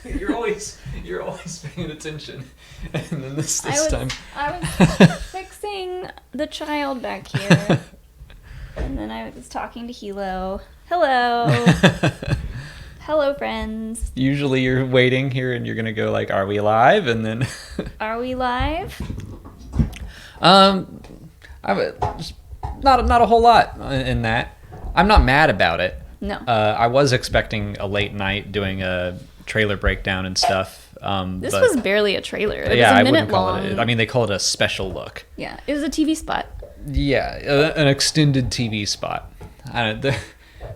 You're always paying attention, and then this time. I was fixing the child back here, and then I was talking to Hilo. Hello. Hello, friends. Usually you're waiting here and you're going to go like, are we live? And then... Are we live? Just not a whole lot in that. I'm not mad about it. No. I was expecting a late night doing a trailer breakdown and stuff. This was barely a trailer. It was yeah, a minute I wouldn't call long. it. I mean, they call it a special look. Yeah, it was a TV spot. Yeah, an extended TV spot.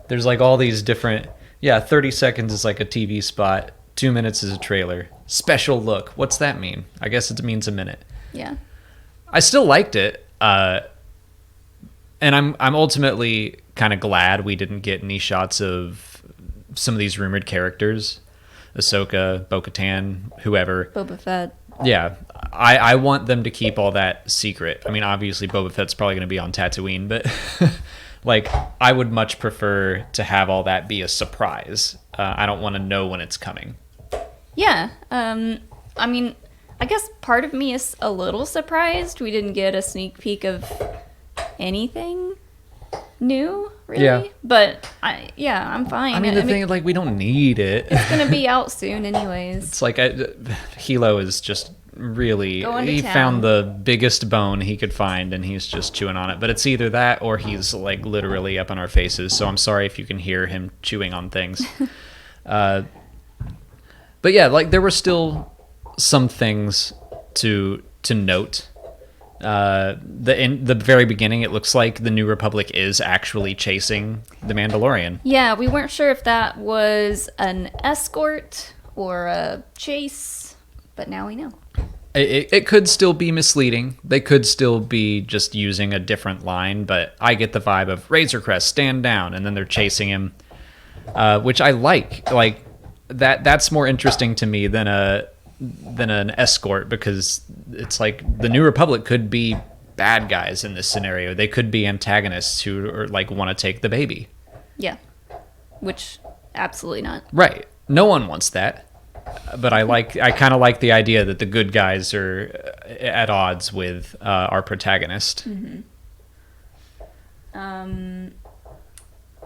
There's like all these different... Yeah, 30 seconds is like a TV spot. 2 minutes is a trailer. Special look. What's that mean? I guess it means a minute. Yeah. I still liked it. And I'm ultimately kind of glad we didn't get any shots of some of these rumored characters. Ahsoka, Bo-Katan, whoever. Boba Fett. Yeah. I want them to keep all that secret. I mean, obviously Boba Fett's probably going to be on Tatooine, but... Like, I would much prefer to have all that be a surprise. I don't want to know when it's coming. Yeah. I mean, I guess part of me is a little surprised we didn't get a sneak peek of anything new, really. Yeah. But, I'm fine. I mean, the thing is, like, we don't need it. It's going to be out soon anyways. It's like, Hilo is just... Really, he town. found the biggest bone he could find and he's just chewing on it. But it's either that or he's like literally up in our faces. So I'm sorry if you can hear him chewing on things. But yeah, like there were still some things to note. In the very beginning, it looks like the New Republic is actually chasing the Mandalorian. Yeah, we weren't sure if that was an escort or a chase, but now we know. It could still be misleading. They could still be just using a different line, but I get the vibe of Razor Crest, stand down, and then they're chasing him, which I like. Like that's more interesting to me than an escort, because it's like the New Republic could be bad guys in this scenario. They could be antagonists who are like want to take the baby. Yeah, which absolutely not. Right. No one wants that. But I kind of like the idea that the good guys are at odds with our protagonist. Mm-hmm.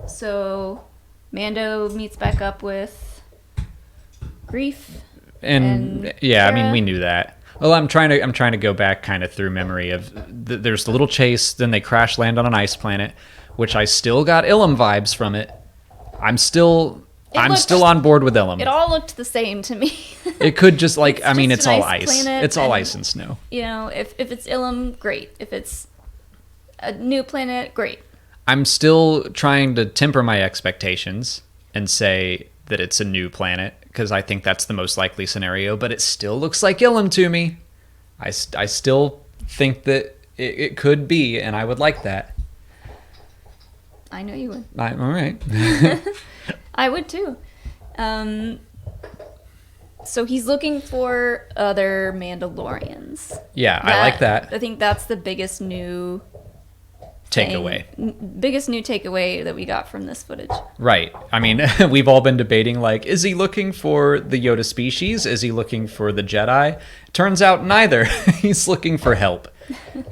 So Mando meets back up with Grief. And yeah, I mean, we knew that. Well, I'm trying to go back kind of through memory of there's the little chase, then they crash land on an ice planet, which I still got Ilum vibes from it. I'm still on board with Ilum. It all looked the same to me. It could just like, I mean, it's all ice. Planet, it's all ice and snow. You know, if it's Ilum, great. If it's a new planet, great. I'm still trying to temper my expectations and say that it's a new planet, because I think that's the most likely scenario, but it still looks like Ilum to me. I still think that it could be, and I would like that. I know you would. All right. I would too. So he's looking for other Mandalorians. Yeah, I like that. I think that's the biggest new takeaway. Biggest new takeaway that we got from this footage. Right. I mean, we've all been debating, like, is he looking for the Yoda species? Is he looking for the Jedi? Turns out neither. He's looking for help.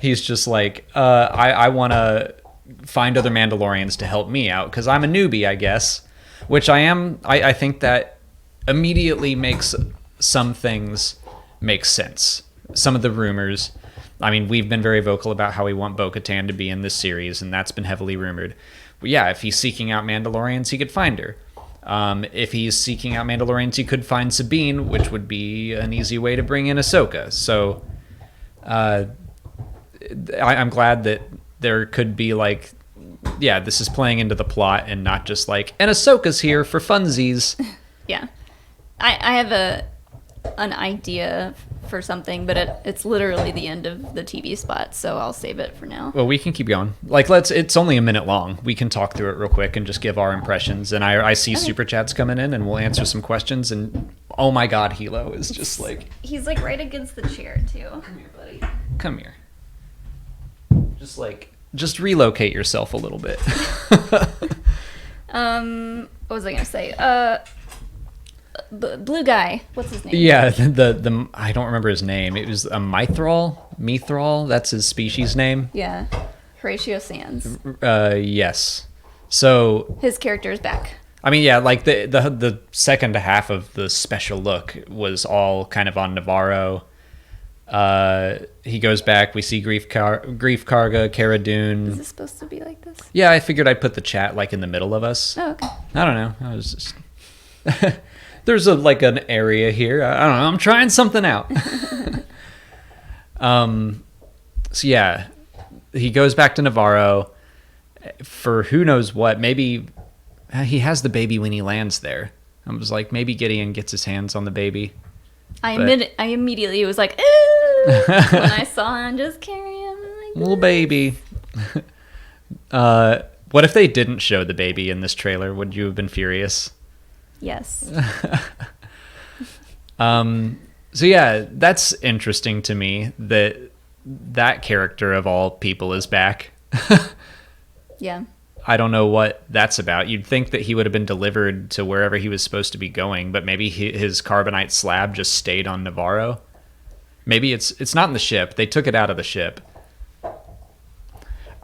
He's just like, I want to find other Mandalorians to help me out, because I'm a newbie, I guess. Which I am. I think that immediately makes some things make sense. Some of the rumors. I mean, we've been very vocal about how we want Bo-Katan to be in this series, and that's been heavily rumored. But yeah, if he's seeking out Mandalorians, he could find her. If he's seeking out Mandalorians, he could find Sabine, which would be an easy way to bring in Ahsoka. So I'm glad that there could be like... Yeah, this is playing into the plot and not just like, and Ahsoka's here for funsies. Yeah. I have an idea for something, but it's literally the end of the TV spot, so I'll save it for now. Well, we can keep going. Like, it's only a minute long. We can talk through it real quick and just give our impressions. And I see super chats coming in, and we'll answer some questions. And oh my God, Hilo is just like... He's like right against the chair, too. Come here, buddy. Come here. Just relocate yourself a little bit. What was I gonna say? blue guy. What's his name? Yeah, the I don't remember his name. It was a Mithral. That's his species name. Yeah, Horatio Sands. Yes. So His character is back. I mean, yeah, like the second half of the special look was all kind of on Navarro. He goes back. We see Grief Karga, Cara Dune. Is this supposed to be like this? Yeah, I figured I'd put the chat like in the middle of us. Oh, okay. I don't know. I was just there's like an area here. I don't know. I'm trying something out. So yeah, he goes back to Navarro for who knows what. Maybe he has the baby when he lands there. I was like, maybe Gideon gets his hands on the baby. I immediately was like, ooh, when I saw him just carry him. Like, little baby. What if they didn't show the baby in this trailer? Would you have been furious? Yes. So yeah, that's interesting to me that character of all people is back. Yeah. I don't know what that's about. You'd think that he would have been delivered to wherever he was supposed to be going, but maybe his carbonite slab just stayed on Navarro. Maybe it's not in the ship. They took it out of the ship.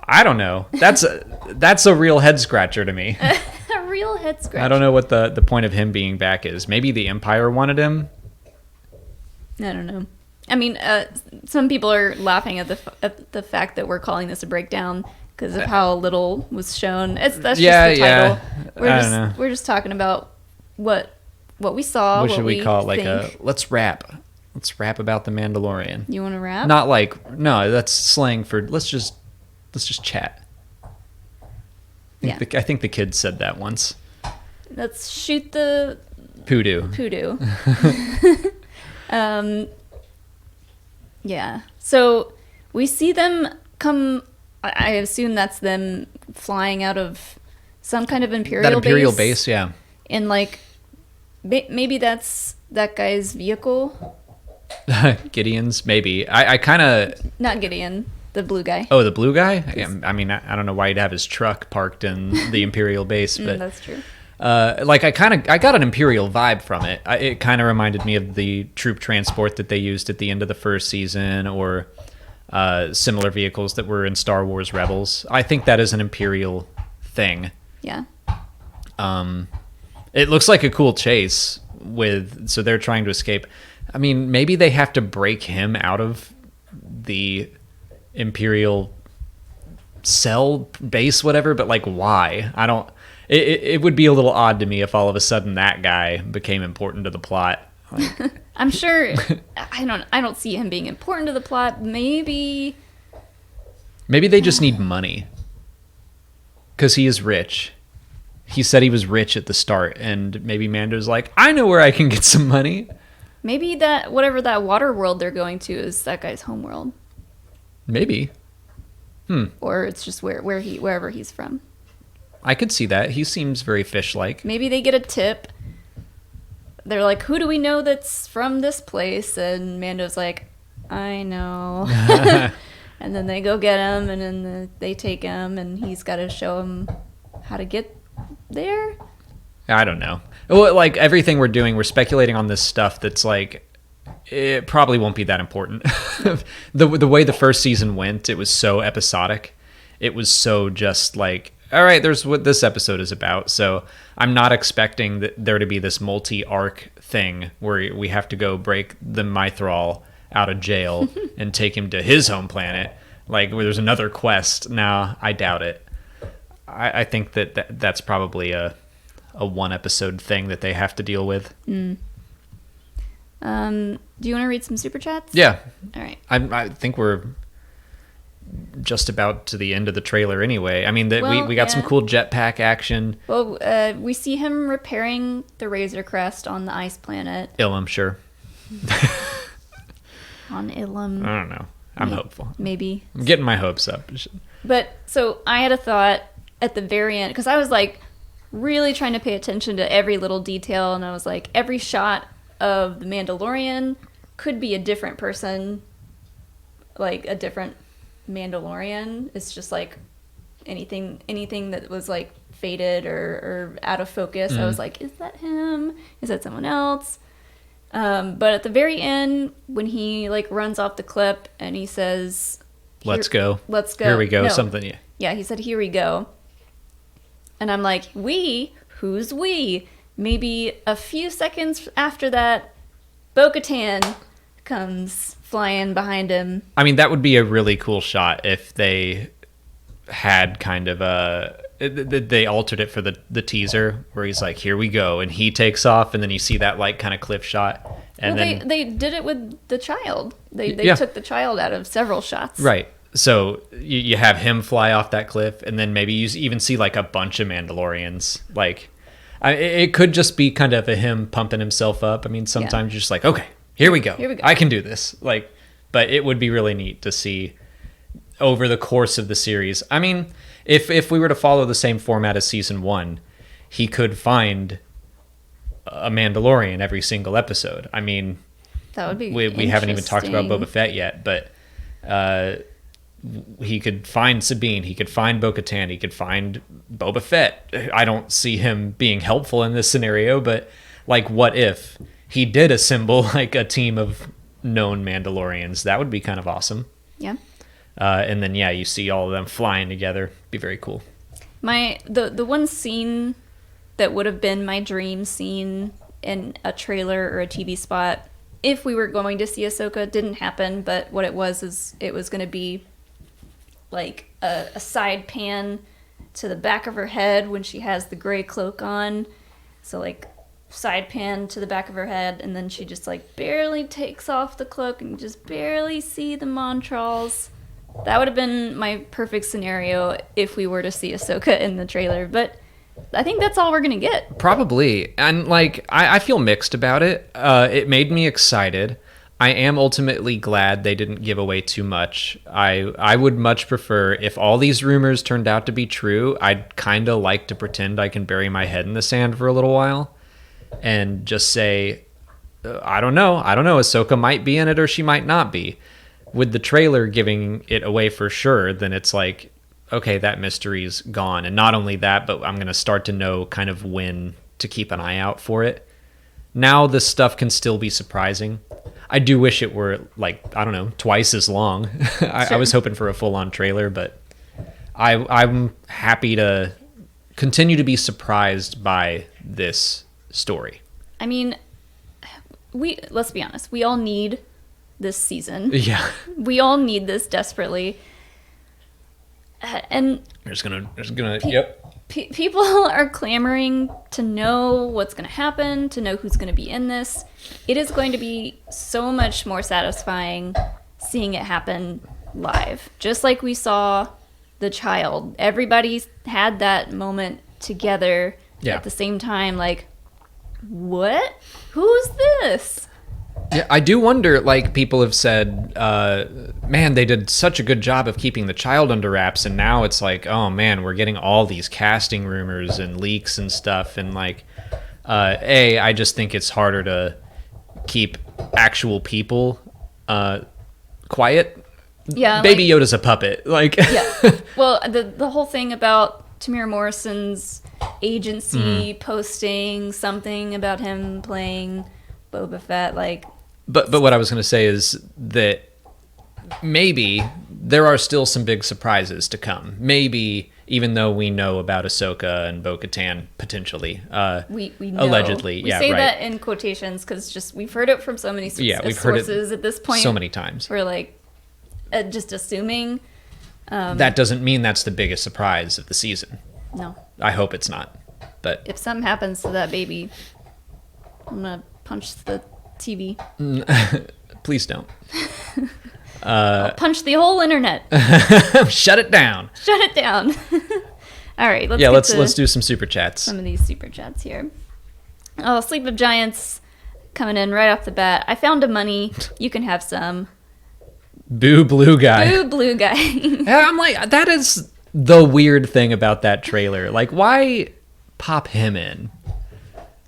I don't know. That's a real head scratcher to me. A real head scratcher. I don't know what the point of him being back is. Maybe the Empire wanted him. I don't know. I mean, some people are laughing at the fact that we're calling this a breakdown because of how little was shown. That's just the title. Yeah. We're just talking about what we saw. What should we call it? think. Let's rap. Let's rap about the Mandalorian. You want to rap? Not like no. That's slang for let's just chat. I think the kids said that once. Let's shoot the Poodoo. Yeah. So we see them come. I assume that's them flying out of some kind of Imperial base, yeah. And like, maybe that's that guy's vehicle. Gideon's, maybe. I kind of... Not Gideon, the blue guy. Oh, the blue guy? I mean, I don't know why he'd have his truck parked in the Imperial base, but... That's true. I got an Imperial vibe from it. It kind of reminded me of the troop transport that they used at the end of the first season, or similar vehicles that were in Star Wars Rebels. I think that is an Imperial thing. Yeah. It looks like a cool chase so they're trying to escape. I mean, maybe they have to break him out of the Imperial cell base, whatever, but like why? I don't... It would be a little odd to me if all of a sudden that guy became important to the plot. Like, I'm sure. I don't see him being important to the plot. Maybe they just need money because he is rich. He said he was rich at the start, and maybe Mando's like, I know where I can get some money. Maybe that whatever that water world they're going to is that guy's homeworld. Maybe. Or it's just wherever he's from. I could see that. He seems very fish-like. Maybe they get a tip. They're like, who do we know that's from this place? And Mando's like, I know. And then they go get him, and then they take him, and he's got to show him how to get there. I don't know. Well, like everything we're doing, we're speculating on this stuff that's like, it probably won't be that important. The way the first season went, it was so episodic. It was so just like, all right, there's what this episode is about. So I'm not expecting there to be this multi-arc thing where we have to go break the Mithral out of jail and take him to his home planet. Like where there's another quest. No, I doubt it. I think that's probably a one episode thing that they have to deal with. Do you want to read some super chats? Yeah. All right. I think we're just about to the end of the trailer anyway. I mean, we got some cool jetpack action. Well, we see him repairing the Razor Crest on the ice planet. Ilum, sure. On Ilum. I don't know. I'm hopeful. Maybe. I'm getting my hopes up. But, so, I had a thought at the very end, because I was, like, really trying to pay attention to every little detail, and I was like, every shot of the Mandalorian could be a different person, like, a different Mandalorian. It's just, like, anything that was, like, faded or out of focus. I was like, is that him? Is that someone else? But at the very end, when he like runs off the cliff and he says, let's go. Here we go. No. Something. Yeah. Yeah, he said, here we go. And I'm like, we? Who's we? Maybe a few seconds after that, Bo-Katan comes flying behind him. I mean, that would be a really cool shot if they had kind of they altered it for the teaser where he's like, here we go, and he takes off, and then you see that like kind of cliff shot. And then they did it with the child. They took the child out of several shots. Right. So you have him fly off that cliff, and then maybe you even see like a bunch of Mandalorians. Like, it could just be kind of a him pumping himself up. I mean, sometimes you're just like, okay, here we go. I can do this. Like, but it would be really neat to see over the course of the series. I mean, if we were to follow the same format as season 1, he could find a Mandalorian every single episode. I mean, that would be we haven't even talked about Boba Fett yet, but he could find Sabine, he could find Bo-Katan, he could find Boba Fett. I don't see him being helpful in this scenario, but like, what if he did assemble like a team of known Mandalorians? That would be kind of awesome. Yeah. And then you see all of them flying together. Be very cool. The one scene that would have been my dream scene in a trailer or a TV spot, if we were going to see Ahsoka, didn't happen. But what it was is it was going to be like a side pan to the back of her head when she has the gray cloak on. So like side pan to the back of her head, and then she just like barely takes off the cloak and you just barely see the Montrals. That would have been my perfect scenario if we were to see Ahsoka in the trailer, but I think that's all we're gonna get. Probably. And like, I feel mixed about it. It made me excited. I am ultimately glad they didn't give away too much. I would much prefer, if all these rumors turned out to be true, I'd kind of like to pretend I can bury my head in the sand for a little while and just say, I don't know. Ahsoka might be in it or she might not be. With the trailer giving it away for sure, then it's like, okay, that mystery's gone. And not only that, but I'm going to start to know kind of when to keep an eye out for it. Now this stuff can still be surprising. I do wish it were like, I don't know, twice as long. I was hoping for a full-on trailer, but I'm happy to continue to be surprised by this story. I mean, let's be honest, we all need this season. Yeah. We all need this desperately. And There's gonna yep. People are clamoring to know what's going to happen, to know who's going to be in this. It is going to be so much more satisfying seeing it happen live. Just like we saw the child. Everybody had that moment together at the same time. Like, what? Who's this? Yeah, I do wonder, like, people have said, man, they did such a good job of keeping the child under wraps, and now it's like, oh man, we're getting all these casting rumors and leaks and stuff, and like, I just think it's harder to keep actual people quiet. Yeah, Baby Yoda's a puppet. Like, yeah. Well, the whole thing about Tamir Morrison's agency posting something about him playing Boba Fett, like. But what I was going to say is that maybe there are still some big surprises to come. Maybe even though we know about Ahsoka and Bo-Katan potentially, we know. Allegedly, we say that in quotations because just we've heard it from so many we've sources heard it at this point. So many times. We're like just assuming. That doesn't mean that's the biggest surprise of the season. No. I hope it's not. But if something happens to that baby, I'm gonna punch the TV. Please don't. I'll punch the whole internet. Shut it down. Shut it down. All right. Let's do some super chats. Some of these super chats here. Oh, Sleep of Giants coming in right off the bat. I found a money. You can have some. Boo blue guy. Boo blue guy. Yeah, I'm like, that is the weird thing about that trailer. Like, why pop him in?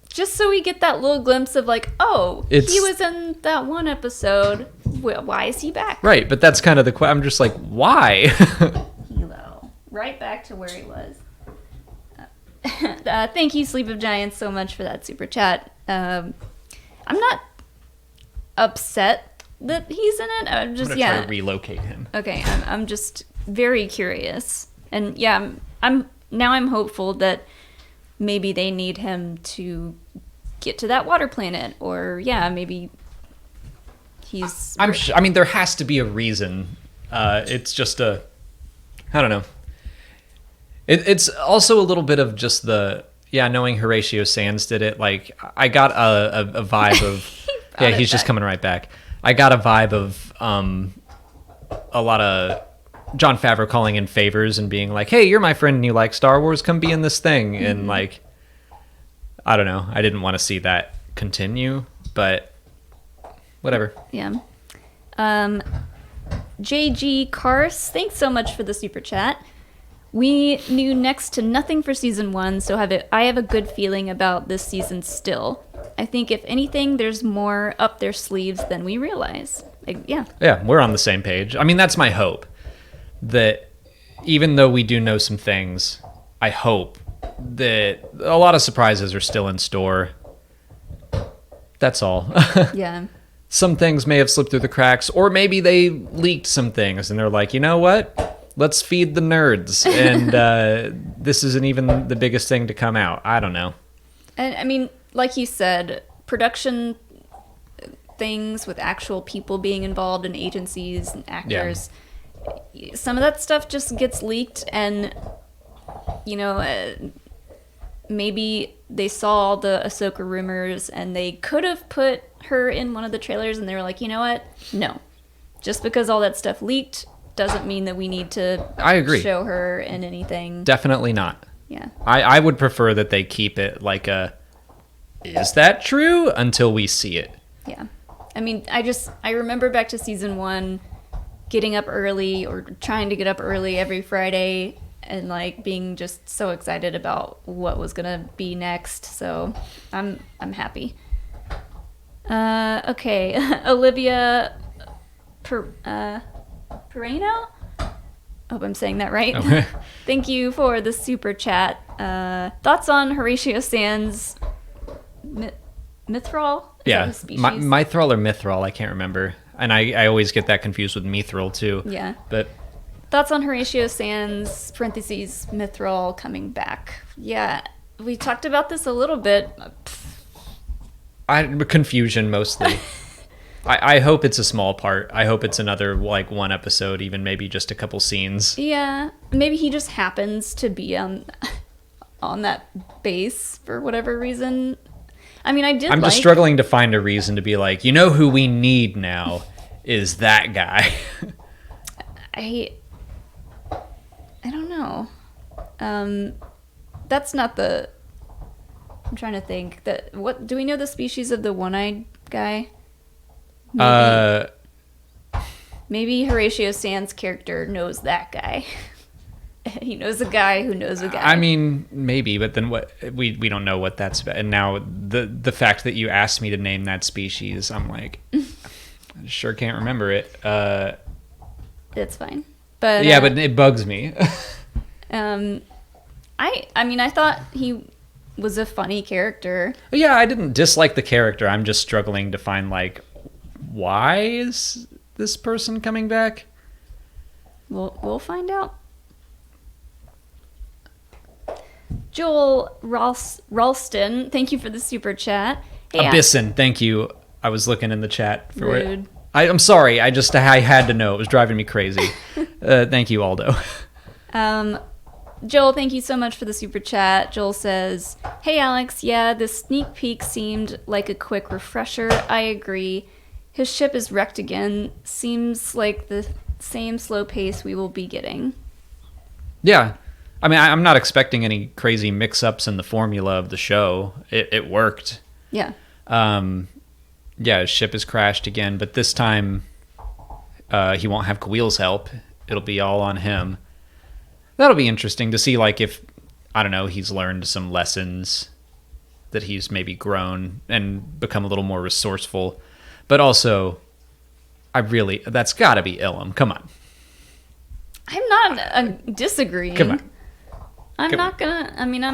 Just so we get that little glimpse of like, he was in that one episode. Well, why is he back? Right, but that's kind of the I'm just like, why? Hilo. Right back to where he was. Thank you, Sleep of Giants, so much for that super chat. I'm not upset that he's in it. I'm just gonna try to relocate him. Okay, I'm just very curious, and yeah, I'm hopeful that maybe they need him to get to that water planet, or yeah, maybe he's. I mean, there has to be a reason. It's just I don't know. It's also a little bit of just knowing Horatio Sands did it. Like, I got a vibe of he's just coming right back. I got a vibe of a lot of Jon Favreau calling in favors and being like, hey, you're my friend and you like Star Wars, come be in this thing. Mm-hmm. And like, I don't know, I didn't want to see that continue, but whatever. Yeah. JG Kars, thanks so much for the super chat. We knew next to nothing for season 1, so I have a good feeling about this season still. I think if anything, there's more up their sleeves than we realize. Yeah, we're on the same page. I mean, that's my hope. That even though we do know some things, I hope that a lot of surprises are still in store. That's all. Yeah. Some things may have slipped through the cracks, or maybe they leaked some things and they're like, you know what? Let's feed the nerds. And this isn't even the biggest thing to come out. I don't know. And I mean, like you said, production things with actual people being involved in agencies and actors. Yeah. Some of that stuff just gets leaked, and maybe they saw the Ahsoka rumors and they could have put her in one of the trailers, and they were like, you know what? No. Just because all that stuff leaked doesn't mean that we need to show her in anything. Definitely not. Yeah. I would prefer that they keep it like is that true? Until we see it. Yeah. I mean, I remember back to season 1, getting up early or trying to get up early every Friday and like being just so excited about what was gonna be next. So I'm happy. Okay. Olivia Pereno? Hope I'm saying that right. Oh. Thank you for the super chat. Thoughts on Horatio Sands' Mithril? Yeah, Mithril or Mithril, I can't remember. And I always get that confused with Mithril too. Yeah. But thoughts on Horatio Sands, parentheses, Mithril coming back. Yeah, we talked about this a little bit. Confusion mostly. I hope it's a small part. I hope it's another like one episode, even maybe just a couple scenes. Yeah, maybe he just happens to be on that base for whatever reason. I mean, I'm just struggling to find a reason to be like, you know who we need now is that guy. I don't know. That's not the. I'm trying to think. What do we know the species of the one-eyed guy? Maybe Horatio Sands' character knows that guy. He knows a guy who knows a guy. I mean, maybe, but then what? We don't know what that's about. And now the fact that you asked me to name that species, I'm like, I sure can't remember it. It's fine, but yeah, but it bugs me. I mean, I thought he was a funny character. Yeah, I didn't dislike the character. I'm just struggling to find like, why is this person coming back? We'll find out. Joel Ralston, thank you for the super chat. Hey, Abyssin, thank you. I was looking in the chat for it. I'm sorry. I had to know. It was driving me crazy. Thank you, Aldo. Joel, thank you so much for the super chat. Joel says, hey, Alex, yeah, this sneak peek seemed like a quick refresher. I agree. His ship is wrecked again. Seems like the same slow pace we will be getting. Yeah. I mean, I'm not expecting any crazy mix-ups in the formula of the show. It worked. Yeah. Yeah, his ship has crashed again, but this time he won't have Kawil's help. It'll be all on him. That'll be interesting to see, like, if, I don't know, he's learned some lessons, that he's maybe grown and become a little more resourceful. But also, that's got to be Ilum. Come on. I'm not disagreeing. Come on. I'm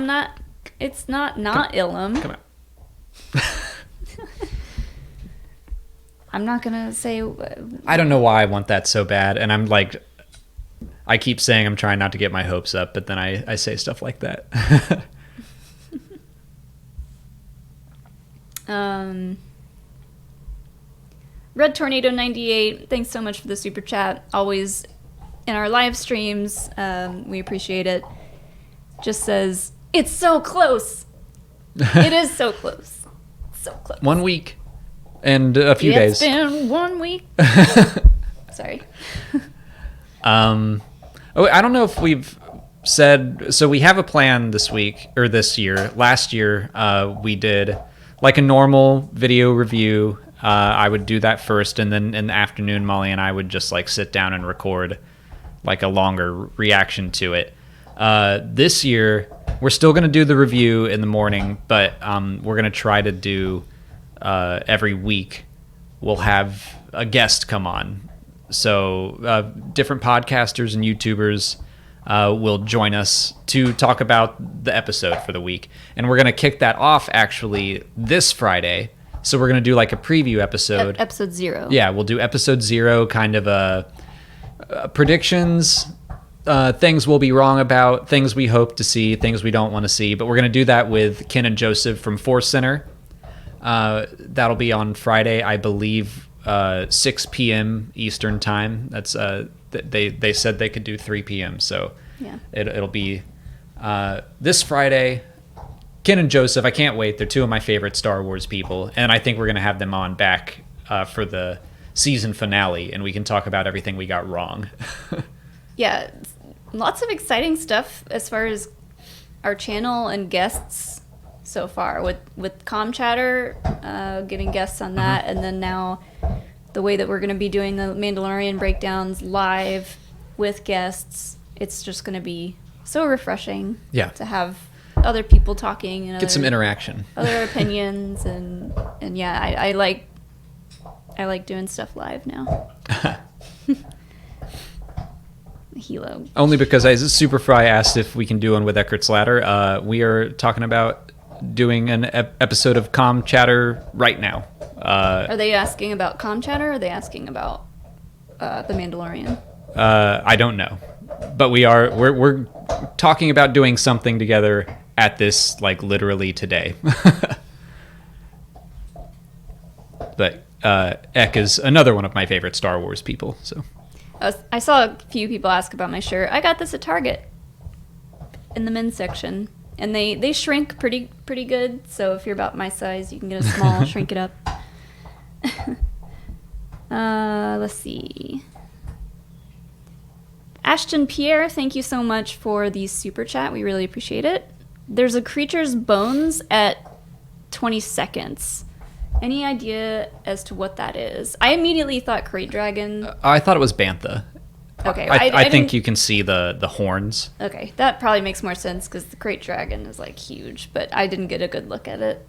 not It's not Ilum. Come on. I'm not gonna say. I don't know why I want that so bad, and I'm like, I keep saying I'm trying not to get my hopes up, but then I say stuff like that. Red Tornado 98, thanks so much for the super chat. Always in our live streams, we appreciate it. Just says, it's so close. It is so close. So close. 1 week and a few days. It's been 1 week. Sorry. I don't know if we've said, so we have a plan this week or this year. Last year, we did like a normal video review. I would do that first, and then in the afternoon, Molly and I would just like sit down and record like a longer reaction to it. This year, we're still going to do the review in the morning, but we're going to try to do every week. We'll have a guest come on. So different podcasters and YouTubers will join us to talk about the episode for the week. And we're going to kick that off actually this Friday. So we're going to do like a preview episode. Episode 0. Yeah, we'll do episode 0, kind of predictions, things we'll be wrong about, things we hope to see, things we don't want to see. But we're going to do that with Ken and Joseph from Force Center. That'll be on Friday, I believe, 6 p.m. Eastern time. That's they said they could do 3 p.m. So yeah. It'll be this Friday. Ken and Joseph, I can't wait. They're two of my favorite Star Wars people, and I think we're going to have them on back for the season finale, and we can talk about everything we got wrong. Yeah, lots of exciting stuff as far as our channel and guests so far with Com Chatter, getting guests on that, and then now the way that we're going to be doing the Mandalorian breakdowns live with guests. It's just going to be so refreshing to have other people talking and get some interaction, other opinions, and yeah, I like doing stuff live now. Hilo. Only because Superfry asked if we can do one with Eckert's Ladder. We are talking about doing an episode of Com Chatter right now. Are they asking about Com Chatter, or are they asking about the Mandalorian? I don't know, but we're talking about doing something together at this, like, literally today. But Ek is another one of my favorite Star Wars people. So I saw a few people ask about my shirt. I got this at Target in the men's section, and they shrink pretty good. So if you're about my size, you can get a small, shrink it up. Let's see. Ashton Pierre, thank you so much for the super chat. We really appreciate it. There's a creature's bones at 20 seconds. Any idea as to what that is? I immediately thought Krayt Dragon. I thought it was Bantha. Okay, I think you can see the horns. Okay, that probably makes more sense because the Krayt Dragon is like huge, but I didn't get a good look at it.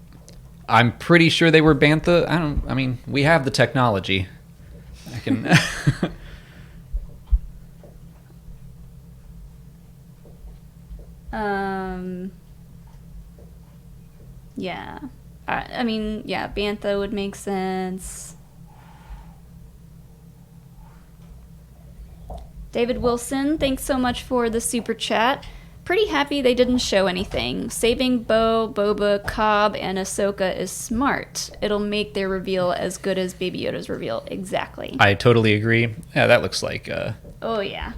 I'm pretty sure they were Bantha. I mean, we have the technology. I can. Yeah. I mean, yeah, Bantha would make sense. David Wilson, thanks so much for the super chat. Pretty happy they didn't show anything. Saving Bo, Boba, Cobb, and Ahsoka is smart. It'll make their reveal as good as Baby Yoda's reveal. Exactly. I totally agree. Yeah, that looks like... oh, yeah.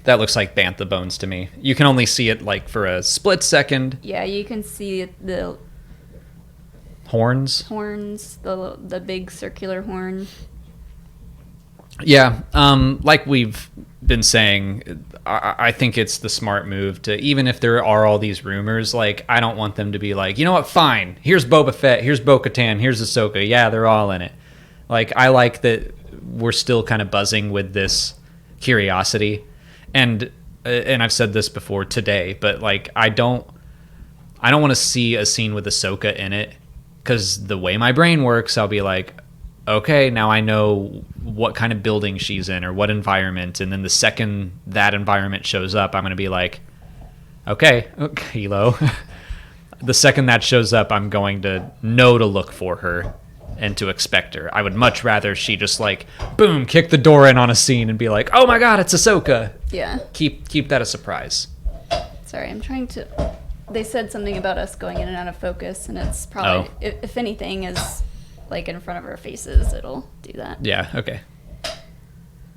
That looks like Bantha bones to me. You can only see it, like, for a split second. Yeah, you can see the... Horns, the big circular horn. Yeah, like we've been saying, I think it's the smart move to, even if there are all these rumors, like, I don't want them to be like, you know what, fine, here's Boba Fett, here's Bo-Katan, here's Ahsoka, yeah, they're all in it. Like, I like that we're still kind of buzzing with this curiosity, and I've said this before today, but, like, I don't want to see a scene with Ahsoka in it, because the way my brain works, I'll be like, okay, now I know what kind of building she's in or what environment. And then the second that environment shows up, I'm going to be like, okay, Hilo. the second that shows up, I'm going to know to look for her and to expect her. I would much rather she just like, boom, kick the door in on a scene and be like, oh my god, it's Ahsoka. Yeah. Keep that a surprise. Sorry, I'm trying to... They said something about us going in and out of focus, and it's probably, if anything is like in front of our faces, it'll do that. Yeah, okay.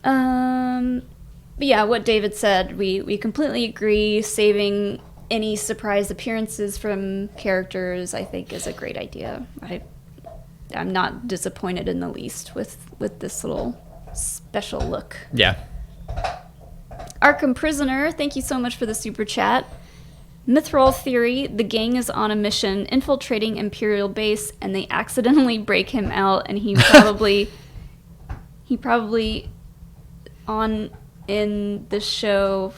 But yeah, what David said, we completely agree. Saving any surprise appearances from characters, I think, is a great idea. I'm not disappointed in the least with this little special look. Yeah. Arkham Prisoner, thank you so much for the super chat. Mithril theory, the gang is on a mission infiltrating Imperial base and they accidentally break him out and he probably on in the show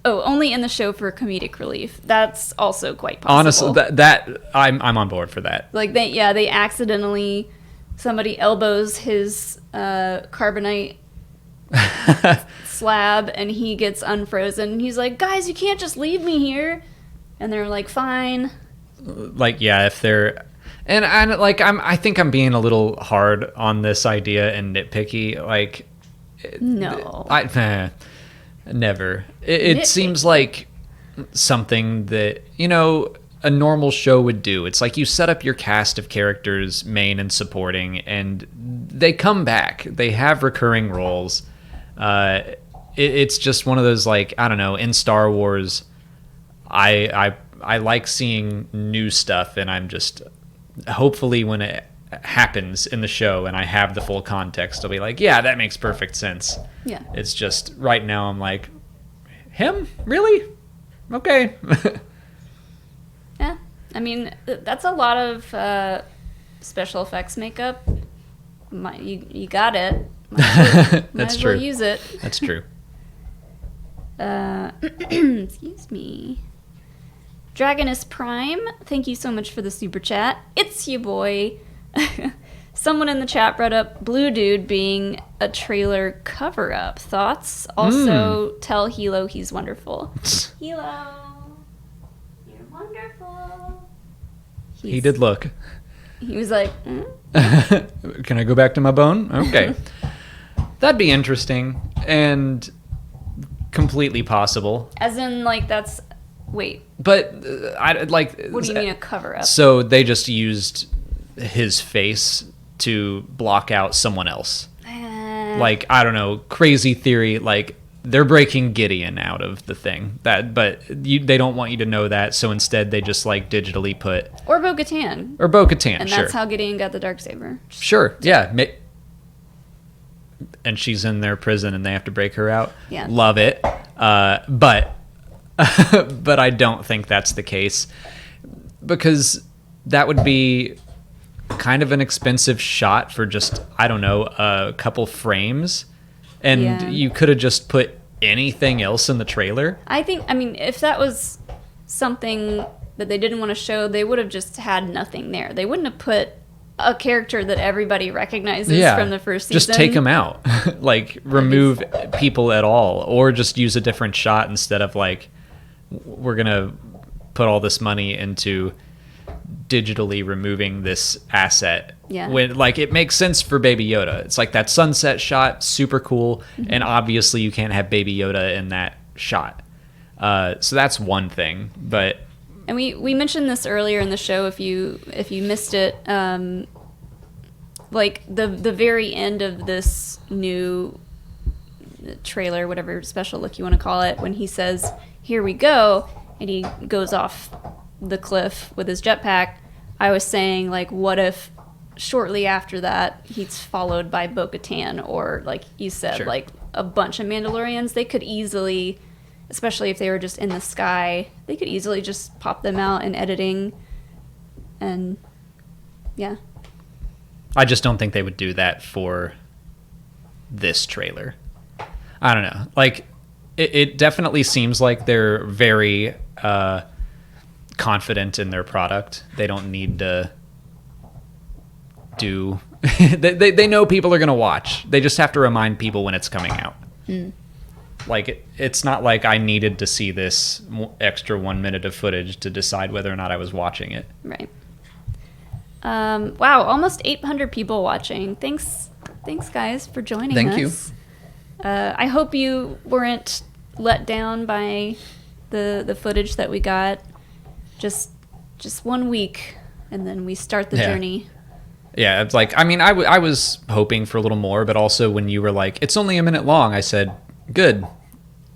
only in the show for comedic relief. That's also quite possible. Honestly, that I'm on board for that. Like they accidentally somebody elbows his carbonite slab and he gets unfrozen. He's like, guys, you can't just leave me here. And they're like, fine. Like, yeah, if they're... And I think I'm being a little hard on this idea and nitpicky. Like... No. Never. It seems like something that, a normal show would do. It's like you set up your cast of characters, main and supporting, and they come back. They have recurring roles. It's just one of those, like, I don't know, in Star Wars... I like seeing new stuff, and I'm just hopefully when it happens in the show and I have the full context, I'll be like, yeah, that makes perfect sense. Yeah. It's just right now I'm like, him? Really? Okay. Yeah. I mean, that's a lot of special effects makeup. You got it. Might That's as true. well use it. That's true. Excuse me. Dragonus Prime, thank you so much for the super chat. It's you, boy. Someone in the chat brought up Blue Dude being a trailer cover-up. Thoughts? Also, tell Hilo he's wonderful. Hilo, you're wonderful. He did look. He was like, Can I go back to my bone? Okay. That'd be interesting and completely possible. as in, like, that's... Wait, But I like. what do you mean a cover-up? So they just used his face to block out someone else. Like, I don't know, crazy theory. Like they're breaking Gideon out of the thing. But they don't want you to know that. So instead, they just like digitally put Or Bo-Katan. or Bo-Katan. And Sure, that's how Gideon got the Darksaber. sure, yeah. And she's in their prison, and they have to break her out. Yeah. Love it. But I don't think that's the case, because that would be kind of an expensive shot for just, I don't know, a couple frames, and Yeah. you could have just put anything else in the trailer. I mean, if that was something that they didn't want to show, they would have just had nothing there. They wouldn't have put a character that everybody recognizes from the first season. Just take them out. Like, remove people at all, or just use a different shot instead of like, we're gonna put all this money into digitally removing this asset. Yeah. When, like, it makes sense for Baby Yoda. It's like that sunset shot, super cool, and obviously you can't have Baby Yoda in that shot. So that's one thing, but... And we mentioned this earlier in the show, if you missed it, like the very end of this new trailer, whatever special look you want to call it, when he says, "Here we go," and he goes off the cliff with his jetpack, I was saying, like, what if shortly after that he's followed by Bo-Katan, or like you said, Sure. like a bunch of Mandalorians? They could easily, especially if they were just in the sky, they could easily just pop them out in editing, and yeah. I just don't think they would do that for this trailer. I don't know. Like, it definitely seems like they're very confident in their product. They don't need to do... they know people are going to watch. They just have to remind people when it's coming out. Like it's not like I needed to see this extra 1 minute of footage to decide whether or not I was watching it. Right. Wow, almost 800 people watching. Thanks guys for joining us. Thank you. I hope you weren't let down by the footage that we got. Just 1 week, and then we start the journey. Yeah, it's like, I mean, I was hoping for a little more, but also when you were like, it's only a minute long, I said, good.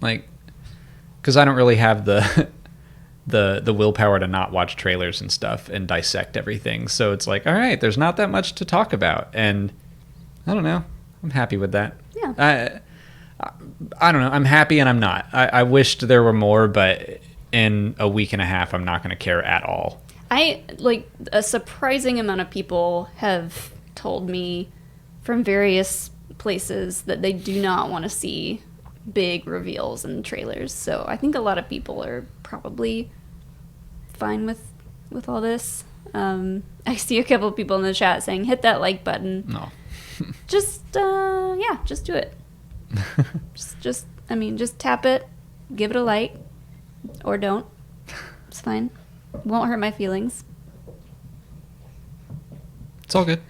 Like, because I don't really have the willpower to not watch trailers and stuff and dissect everything. So it's like, all right, there's not that much to talk about. And I don't know. I'm happy with that. Yeah. I don't know. I'm happy and I'm not. I wished there were more, but in a week and a half, I'm not going to care at all. A surprising amount of people have told me from various places that they do not want to see big reveals in trailers. So I think a lot of people are probably fine with all this. I see a couple of people in the chat saying, hit that like button. No. just do it. just tap it, give it a like, or don't. It's fine. Won't hurt my feelings. It's all good.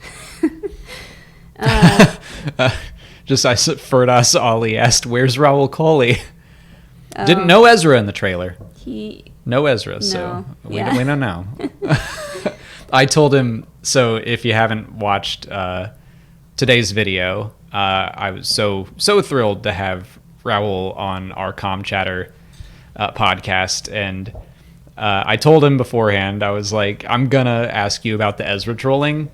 Ferdas Ali asked, "Where's Raul Coley?" Didn't know Ezra in the trailer. No Ezra, so we don't know. I told him, so if you haven't watched today's video, I was so thrilled to have Raul on our Com Chatter podcast, and I told him beforehand, I was like, I'm gonna ask you about the Ezra trolling,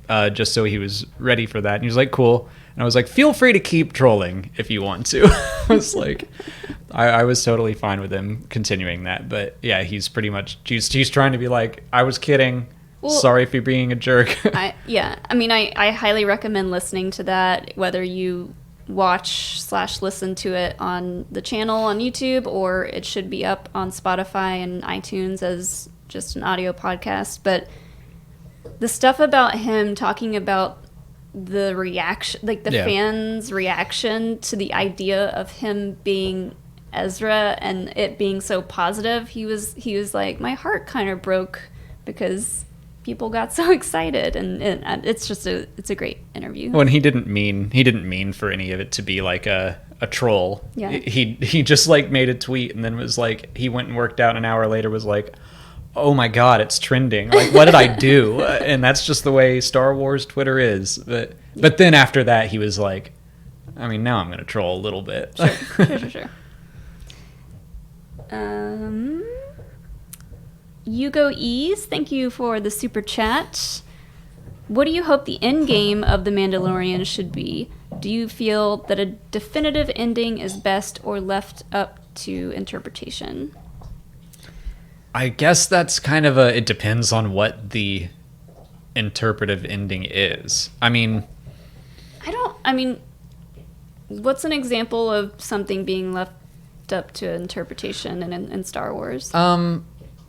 just so he was ready for that. And he was like, cool. And I was like, feel free to keep trolling if you want to. I was like, I was totally fine with him continuing that. But yeah, he's pretty much, he's trying to be like, I was kidding. Well, sorry for being a jerk. I highly recommend listening to that, whether you watch/listen to it on the channel on YouTube, or it should be up on Spotify and iTunes as just an audio podcast. But the stuff about him talking about the reaction, like the fans' reaction to the idea of him being Ezra and it being so positive, he was like, my heart kind of broke because people got so excited, and it's a great interview. Well, and he didn't mean for any of it to be like a troll. Yeah. He just like made a tweet and then was like, he went and worked out an hour later, was like, oh my god, it's trending. Like, what did I do? And that's just the way Star Wars Twitter is. But then after that, he was like, I mean, now I'm going to troll a little bit. Sure. Hugo Ease, thank you for the super chat. What do you hope the end game of The Mandalorian should be? Do you feel that a definitive ending is best or left up to interpretation? I guess that's kind of it depends on what the interpretive ending is. I mean, what's an example of something being left up to interpretation in Star Wars?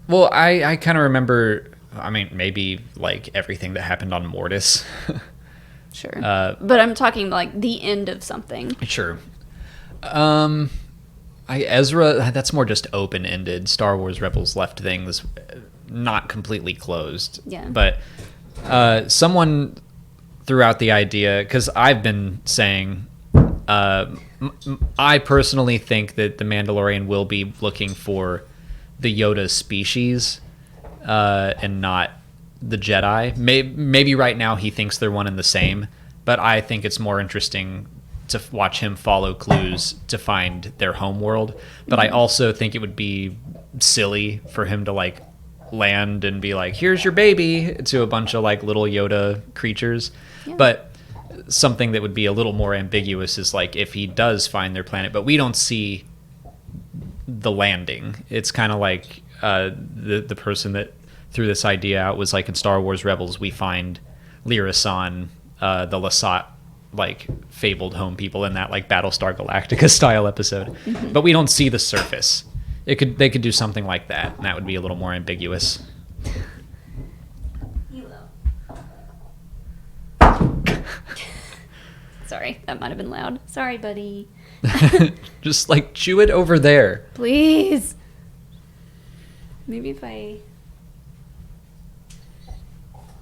Well, I kind of remember, maybe like everything that happened on Mortis. Sure. But I'm talking like the end of something. Sure. Ezra, that's more just open-ended. Star Wars Rebels left things not completely closed. Yeah. But someone threw out the idea, because I've been saying, I personally think that the Mandalorian will be looking for the Yoda species and not the Jedi. Maybe right now he thinks they're one and the same, but I think it's more interesting to watch him follow clues to find their home world. But I also think it would be silly for him to like land and be like, here's your baby, to a bunch of like little Yoda creatures. Yeah. But something that would be a little more ambiguous is like if he does find their planet, but we don't see the landing. It's kind of like the person that threw this idea out was like, in Star Wars Rebels we find Lyrasan, the Lasat, like fabled home people in that like Battlestar Galactica style episode, but we don't see the surface. They could do something like that, and that would be a little more ambiguous. Sorry, that might have been loud. Sorry, buddy. Just like chew it over there. Please. Maybe if I...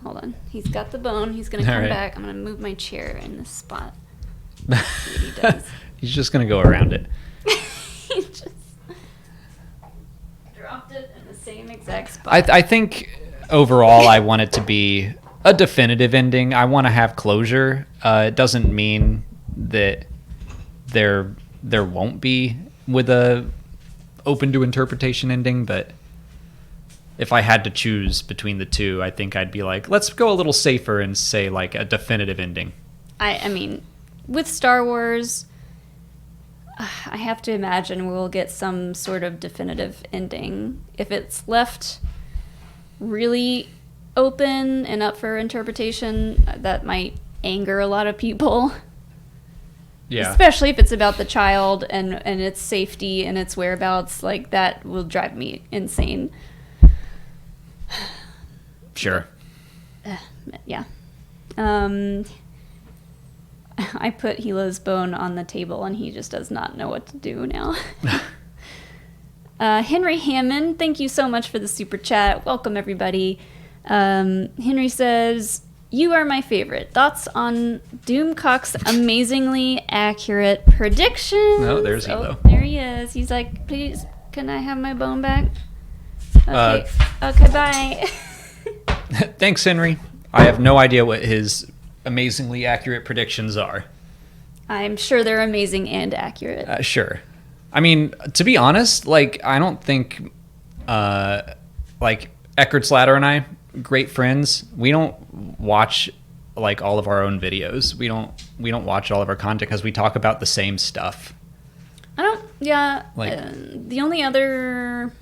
Hold on. He's got the bone. He's going to come back. I'm going to move my chair in this spot. See what he does. He's just going to go around it. He just dropped it in the same exact spot. I think overall I want it to be a definitive ending. I want to have closure. It doesn't mean that there won't be with a open to interpretation ending, but if I had to choose between the two, I think I'd be like, let's go a little safer and say like a definitive ending. I mean, with Star Wars, I have to imagine we'll get some sort of definitive ending. If it's left really open and up for interpretation, that might anger a lot of people. Yeah. Especially if it's about the child and its safety and its whereabouts. Like, that will drive me insane. Sure. Yeah. I put Hila's bone on the table, and he just does not know what to do now. Henry Hammond, thank you so much for the super chat. Welcome, everybody. Henry says, you are my favorite. Thoughts on Doomcock's amazingly accurate predictions? No, there's Hilo. There he is. He's like, please, can I have my bone back? Okay, okay, bye. Thanks, Henry. I have no idea what his amazingly accurate predictions are. I'm sure they're amazing and accurate. Sure. I mean, to be honest, like, I don't think, like, Eckert's Ladder and I, great friends, we don't watch, like, all of our own videos. We don't watch all of our content because we talk about the same stuff. Like, the only other...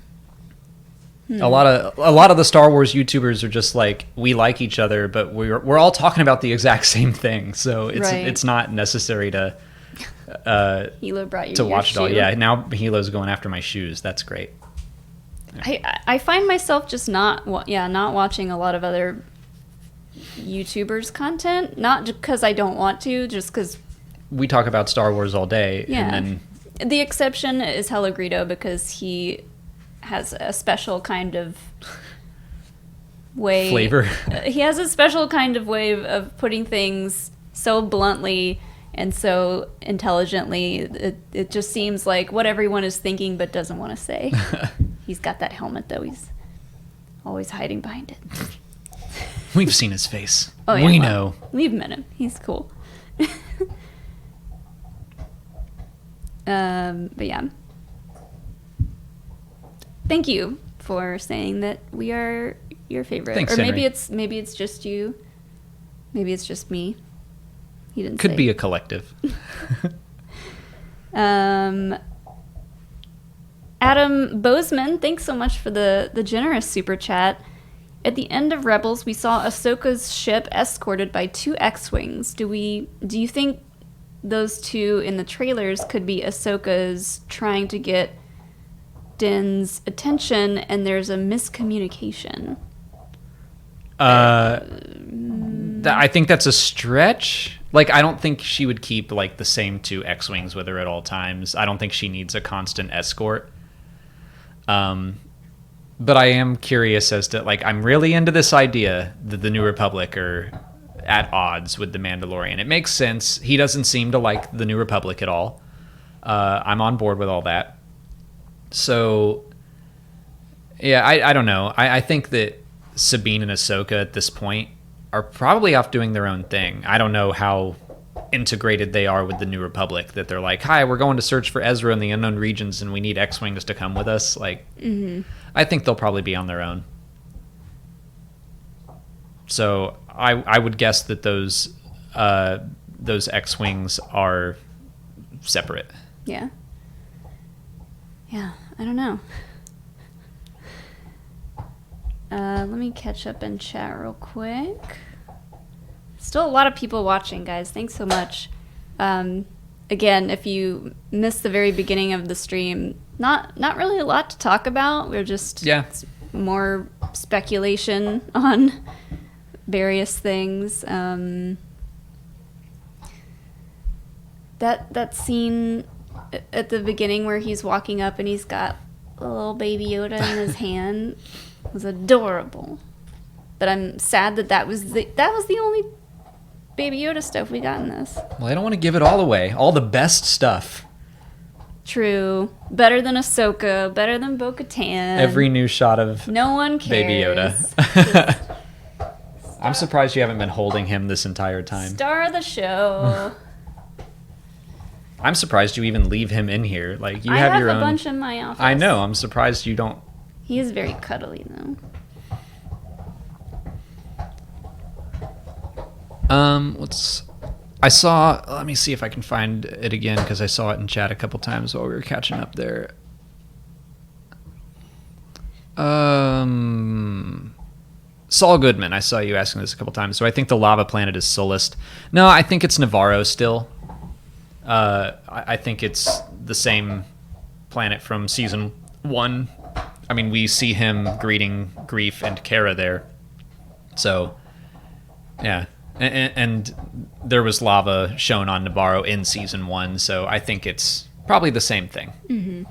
A lot of the Star Wars YouTubers are just like, we like each other, but we're all talking about the exact same thing, so it's not necessary to Hilo brought you to your watch shoe. it all. Yeah, now Hilo's going after my shoes. That's great. I find myself just not watching a lot of other YouTubers' content, not because I don't want to, just because we talk about Star Wars all day. Yeah. And then the exception is Hellegrito, because he has a special kind of way... Flavor. He has a special kind of way of putting things so bluntly and so intelligently. It just seems like what everyone is thinking but doesn't want to say. He's got that helmet, though. He's always hiding behind it. We've seen his face. Oh, yeah, we well, know. We've met him. He's cool. But yeah. Thank you for saying that we are your favorite. Thanks, or maybe Henry. it's just you. Maybe it's just me. He didn't Could say. be a collective. Adam Bozeman, thanks so much for the generous super chat. At the end of Rebels, we saw Ahsoka's ship escorted by 2 X-Wings. Do you think those 2 in the trailers could be Ahsoka's trying to get Din's attention and there's a miscommunication? I think that's a stretch. Like, I don't think she would keep, like, the same 2 X-Wings with her at all times. I don't think she needs a constant escort. But I am curious as to, like, I'm really into this idea that the New Republic are at odds with the Mandalorian. It makes sense. He doesn't seem to like the New Republic at all. I'm on board with all that. So, yeah, I don't know. I think that Sabine and Ahsoka at this point are probably off doing their own thing. I don't know how integrated they are with the New Republic, that they're like, hi, we're going to search for Ezra in the unknown regions and we need X-Wings to come with us. Like, I think they'll probably be on their own. So I would guess that those X-Wings are separate. Yeah. Yeah, I don't know. Let me catch up in chat real quick. Still a lot of people watching, guys. Thanks so much. Again, if you missed the very beginning of the stream, not really a lot to talk about. We're just more speculation on various things. That scene at the beginning where he's walking up and he's got a little baby Yoda in his hand was adorable. But I'm sad that was the only baby Yoda stuff we got in this. Well, I don't want to give it all away. All the best stuff. True. Better than Ahsoka. Better than Bo-Katan. Every new shot of no one cares. Baby Yoda. I'm surprised you haven't been holding him this entire time. Star of the show. I'm surprised you even leave him in here. Like you I have your a own. bunch in my office. I know. I'm surprised you don't. He is very cuddly though. Let me see if I can find it again because I saw it in chat a couple times while we were catching up there. Saul Goodman, I saw you asking this a couple times. So I think the lava planet is Solist. No, I think it's Navarro still. I think it's the same planet from season 1. I mean, we see him greeting Grief and Kara there. So, yeah. And there was lava shown on Navarro in season 1, so I think it's probably the same thing. Mm-hmm.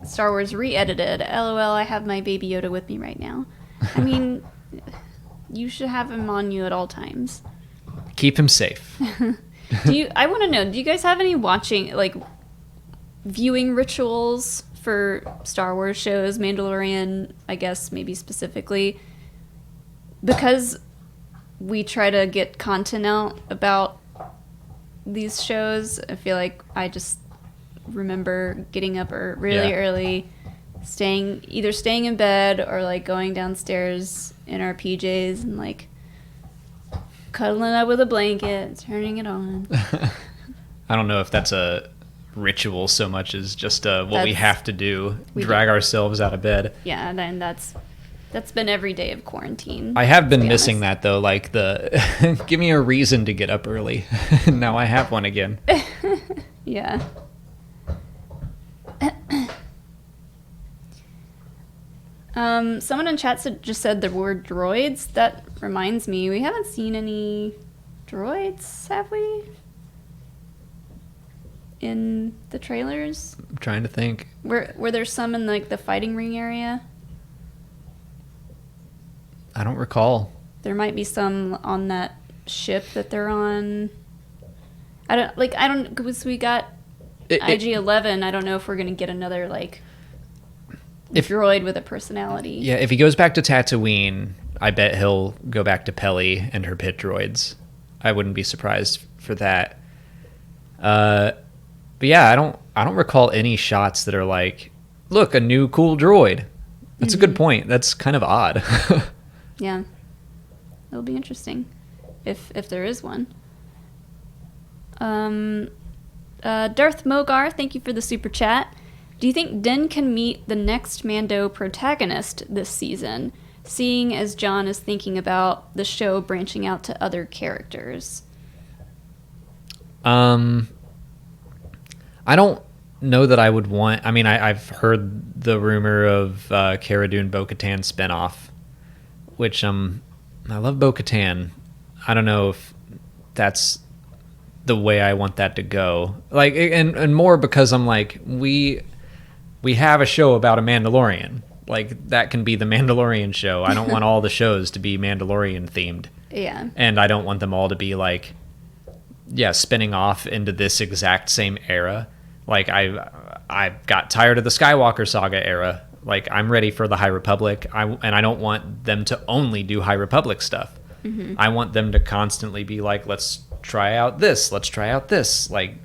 Star Wars re-edited. LOL, I have my baby Yoda with me right now. I mean, you should have him on you at all times. Keep him safe. I want to know, do you guys have any viewing rituals for Star Wars shows, Mandalorian, I guess maybe specifically? Because we try to get content out about these shows, I feel like I just remember getting up really early, staying in bed or like going downstairs in our PJs and like cuddling up with a blanket, turning it on. I don't know if that's a ritual so much as just what we have to do, drag ourselves out of bed. Yeah, and that's been every day of quarantine. I have been missing that though, like the give me a reason to get up early. Now I have one again. Yeah. Someone in chat just said the word droids. That reminds me, we haven't seen any droids, have we? In the trailers? I'm trying to think. Were there some in like the fighting ring area? I don't recall. There might be some on that ship that they're on. Because we got IG-11. I don't know if we're gonna get another droid with a personality. Yeah, if he goes back to Tatooine, I bet he'll go back to Peli and her pit droids. I wouldn't be surprised for that. But yeah, I don't recall any shots that are like, look, a new cool droid. That's a good point. That's kind of odd. Yeah, it'll be interesting if there is one. Darth Mogar, thank you for the super chat. Do you think Din can meet the next Mando protagonist this season, seeing as John is thinking about the show branching out to other characters? I don't know that I would want... I mean, I've heard the rumor of Cara Dune Bo-Katan spinoff, which I love Bo-Katan. I don't know if that's the way I want that to go. Like, and more because I'm like, we have a show about a Mandalorian. Like, that can be the Mandalorian show. I don't want all the shows to be Mandalorian themed. Yeah. And I don't want them all to be like, spinning off into this exact same era. Like, I got tired of the Skywalker saga era. Like, I'm ready for the High Republic. And I don't want them to only do High Republic stuff. Mm-hmm. I want them to constantly be like, let's try out this. Let's try out this. Like,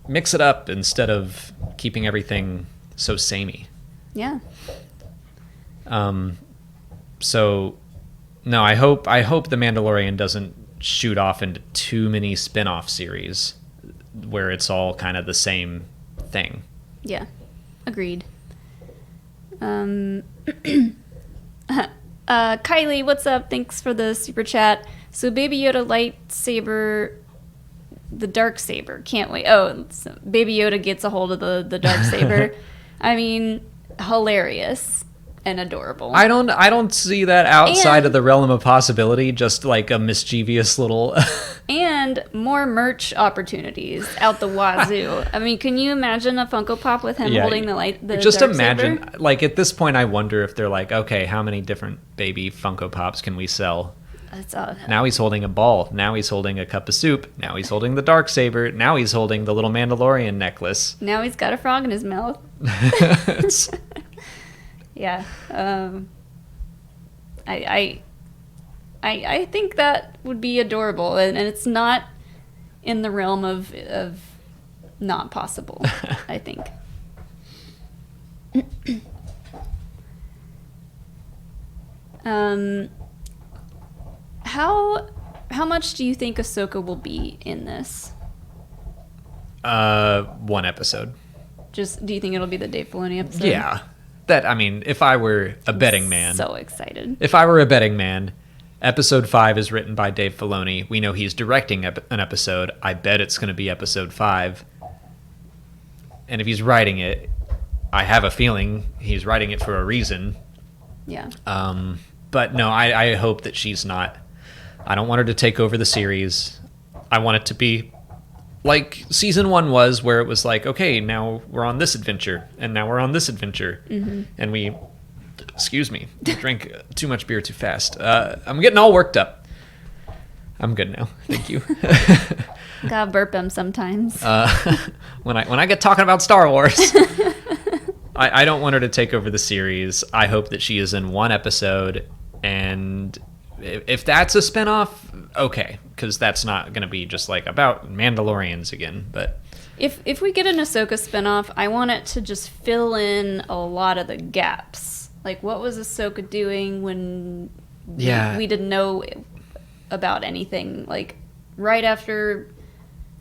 mix it up instead of keeping everything so samey. Yeah. So, no, I hope the Mandalorian doesn't shoot off into too many spin-off series where it's all kind of the same thing. Yeah, agreed. Kylie, what's up? Thanks for the super chat. So Baby Yoda lightsaber, the dark saber. Can't wait. Oh, so Baby Yoda gets a hold of the dark saber. I mean, hilarious. and adorable. I don't see that outside And- of the realm of possibility. Just like a mischievous little. And more merch opportunities out the wazoo. I mean, can you imagine a Funko Pop with him holding the just dark imagine, saber? like at this point, I wonder if they're like, okay, how many different baby Funko Pops can we sell? That's Now he's holding a ball. Now he's holding a cup of soup. Now he's holding the dark saber. Now he's holding the little Mandalorian necklace. now he's got a frog in his mouth. It's- Yeah. I think that would be adorable, and it's not in the realm of not possible, I think. How much do you think Ahsoka will be in this? 1 episode. Just, do you think it'll be the Dave Filoni episode? Yeah. That, I mean, if I were a betting man. So excited. If I were a betting man, episode 5 is written by Dave Filoni. We know he's directing an episode. I bet it's going to be episode 5. And if he's writing it, I have a feeling he's writing it for a reason. Yeah. But no, I hope that she's not. I don't want her to take over the series. I want it to be like season 1 was, where it was like, okay, now we're on this adventure, and now we're on this adventure. Mm-hmm. And we, excuse me, drank too much beer too fast. I'm getting all worked up. I'm good now. Thank you. Gotta burp him sometimes. When I get talking about Star Wars, I don't want her to take over the series. I hope that she is in 1 episode, and if that's a spinoff, okay, because that's not going to be just like about Mandalorians again. But If we get an Ahsoka spinoff, I want it to just fill in a lot of the gaps. Like, what was Ahsoka doing when we didn't know about anything? Like, right after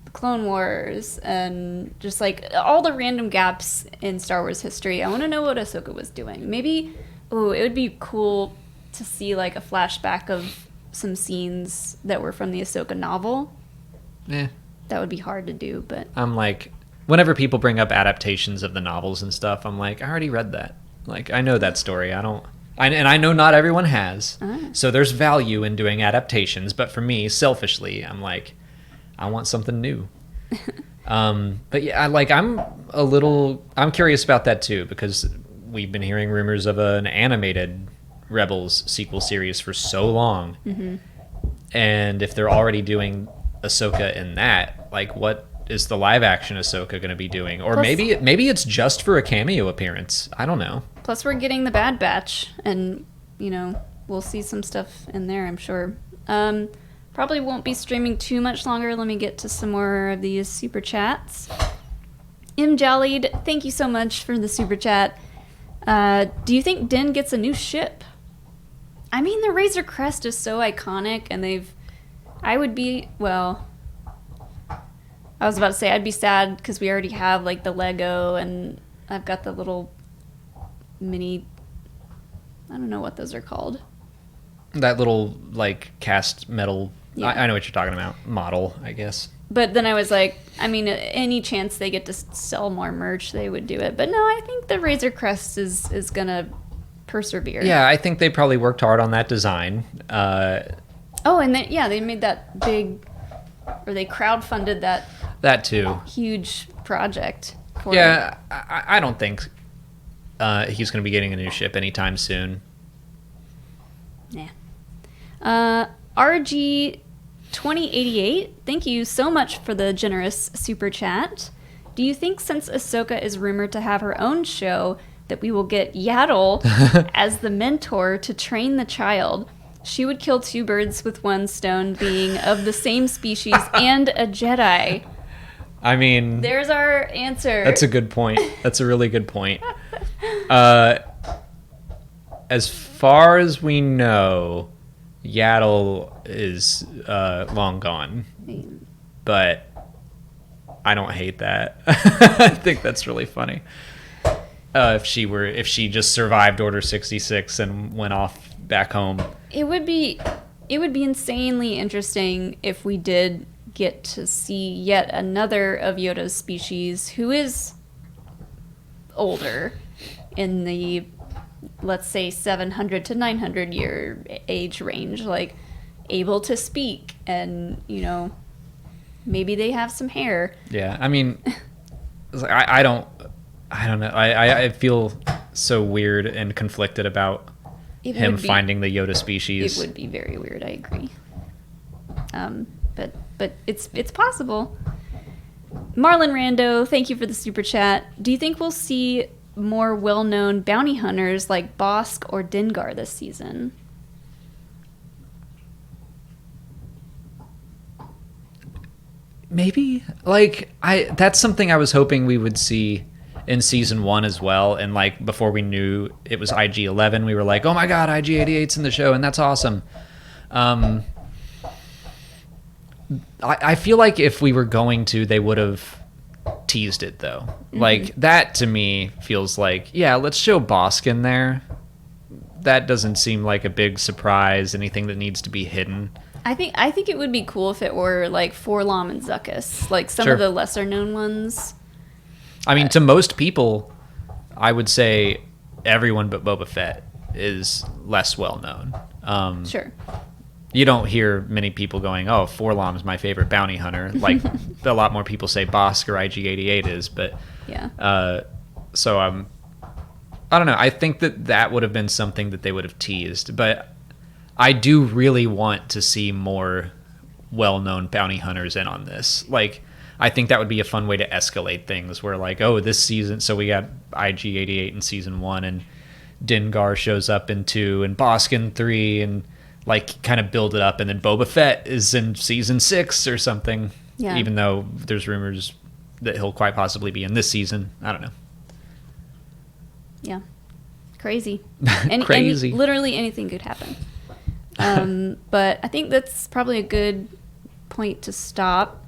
the Clone Wars, and just like all the random gaps in Star Wars history. I want to know what Ahsoka was doing. Maybe, it would be cool to see like a flashback of some scenes that were from the Ahsoka novel. eh, That would be hard to do, but I'm like, whenever people bring up adaptations of the novels and stuff, I'm like, I already read that. Like, I know that story. And I know not everyone has. So there's value in doing adaptations. But for me, selfishly, I'm like, I want something new. But yeah, I'm curious about that too, because we've been hearing rumors of an animated Rebels sequel series for so long. Mm-hmm. And if they're already doing Ahsoka in that, like, what is the live action Ahsoka going to be doing? Or Plus- maybe it's just for a cameo appearance. I don't know. plus we're getting the Bad Batch, and we'll see some stuff in there, I'm sure. Probably won't be streaming too much longer. Let me get to some more of these super chats. M. Jollied, thank you so much for the super chat. Do you think Din gets a new ship? I mean, the Razor Crest is so iconic, and I was about to say I'd be sad because we already have like the Lego, and I've got the little mini, I don't know what those are called. That little, like, cast metal, Yeah. I know what you're talking about, model, I guess. But then I was like, I mean, any chance they get to sell more merch, they would do it. But no, I think the Razor Crest is going to persevere. Yeah, I think they probably worked hard on that design. Oh, and they made that big, or they crowdfunded that That too. huge project for Yeah, I don't think he's going to be getting a new ship anytime soon. Nah. RG 2088, thank you so much for the generous super chat. Do you think since Ahsoka is rumored to have her own show that we will get Yaddle as the mentor to train the child? She would kill 2 birds with 1 stone, being of the same species and a Jedi. I mean, There's our answer. that's a good point. That's a really good point. As far as we know, Yaddle is long gone. But I don't hate that. I think that's really funny. If she just survived Order 66 and went off back home. It would be insanely interesting if we did get to see yet another of Yoda's species who is older in the let's say 700 to 900 year age range, like able to speak, and maybe they have some hair. Yeah, I mean, I don't know. I feel so weird and conflicted about him finding the Yoda species. It would be very weird. I agree. But it's possible. Marlon Rando, thank you for the super chat. Do you think we'll see more well-known bounty hunters like Bosk or Dengar this season? Maybe. That's something I was hoping we would see in season 1 as well. And before we knew it was IG-11, we were like, oh my god, IG-88's in the show, and that's awesome. I feel like if we were going to, they would have teased it, though. Mm-hmm. That to me feels like, yeah, let's show Bosk in there. That doesn't seem like a big surprise, anything that needs to be hidden. I think it would be cool if it were like Forlom and Zuckuss, like some Sure. of the lesser known ones. I mean, to most people, I would say everyone but Boba Fett is less well known. Sure. You don't hear many people going, oh, Forlom is my favorite bounty hunter. Like, a lot more people say Bosk or IG-88 is, but... Yeah. So, I don't know. I think that would have been something that they would have teased, but I do really want to see more well-known bounty hunters in on this. I think that would be a fun way to escalate things, where this season, so we got IG-88 in season 1, and Dengar shows up in 2, and Bosk in 3, and kind of build it up, and then Boba Fett is in season 6 or something. Yeah. Even though there's rumors that he'll quite possibly be in this season. I don't know. Yeah. Crazy. Crazy. And literally anything could happen. But I think that's probably a good point to stop.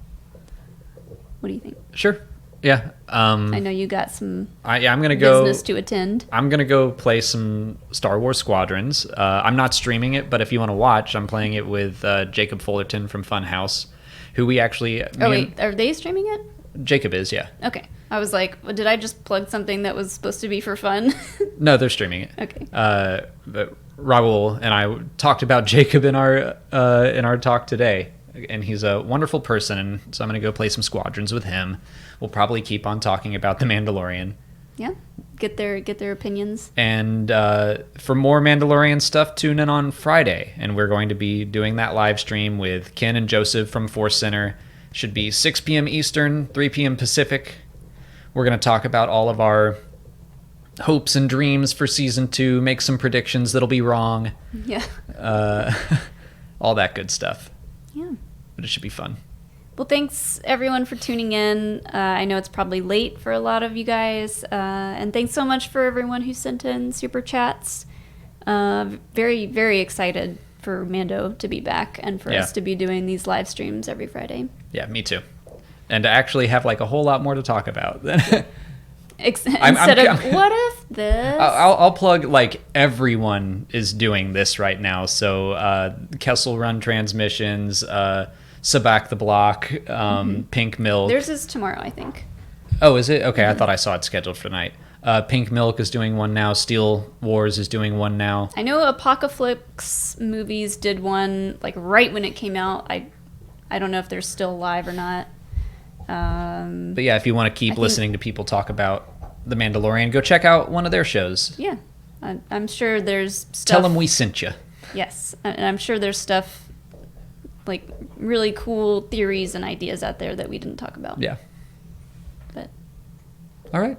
What do you think? Sure. Yeah. I know you got some I'm gonna go business to attend. I'm gonna go play some Star Wars Squadrons. I'm not streaming it, but if you want to watch, I'm playing it with Jacob Fullerton from Funhouse, who we actually. Oh wait, are they streaming it? Jacob is, yeah. Okay, I was like, did I just plug something that was supposed to be for fun? No, they're streaming it. Okay. But Raul and I talked about Jacob in our talk today, and he's a wonderful person, and so I'm gonna go play some Squadrons with him. We'll probably keep on talking about The Mandalorian. Yeah, get their opinions. And for more Mandalorian stuff, tune in on Friday. And we're going to be doing that live stream with Ken and Joseph from Force Center. Should be 6 p.m. Eastern, 3 p.m. Pacific. We're going to talk about all of our hopes and dreams for Season 2, make some predictions that'll be wrong. Yeah. All that good stuff. Yeah. But it should be fun. Well, thanks everyone for tuning in. I know it's probably late for a lot of you guys. And thanks so much for everyone who sent in super chats. Very, very excited for Mando to be back and for us to be doing these live streams every Friday. Yeah, me too. And to actually have a whole lot more to talk about. Instead of, what if this? I'll plug, everyone is doing this right now. So Kessel Run Transmissions, Sabak the Block, Pink Milk. Theirs is tomorrow, I think. Oh, is it? Okay, I thought I saw it scheduled for tonight. Pink Milk is doing one now. Steel Wars is doing one now. I know Apocalypse Movies did one right when it came out. I don't know if they're still live or not. But yeah, if you want to keep listening to people talk about The Mandalorian, go check out one of their shows. Yeah, I'm sure there's stuff. Tell them we sent you. Yes, and I'm sure there's stuff really cool theories and ideas out there that we didn't talk about. Yeah. But all right.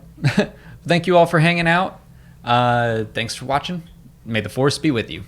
Thank you all for hanging out. Thanks for watching. May the Force be with you.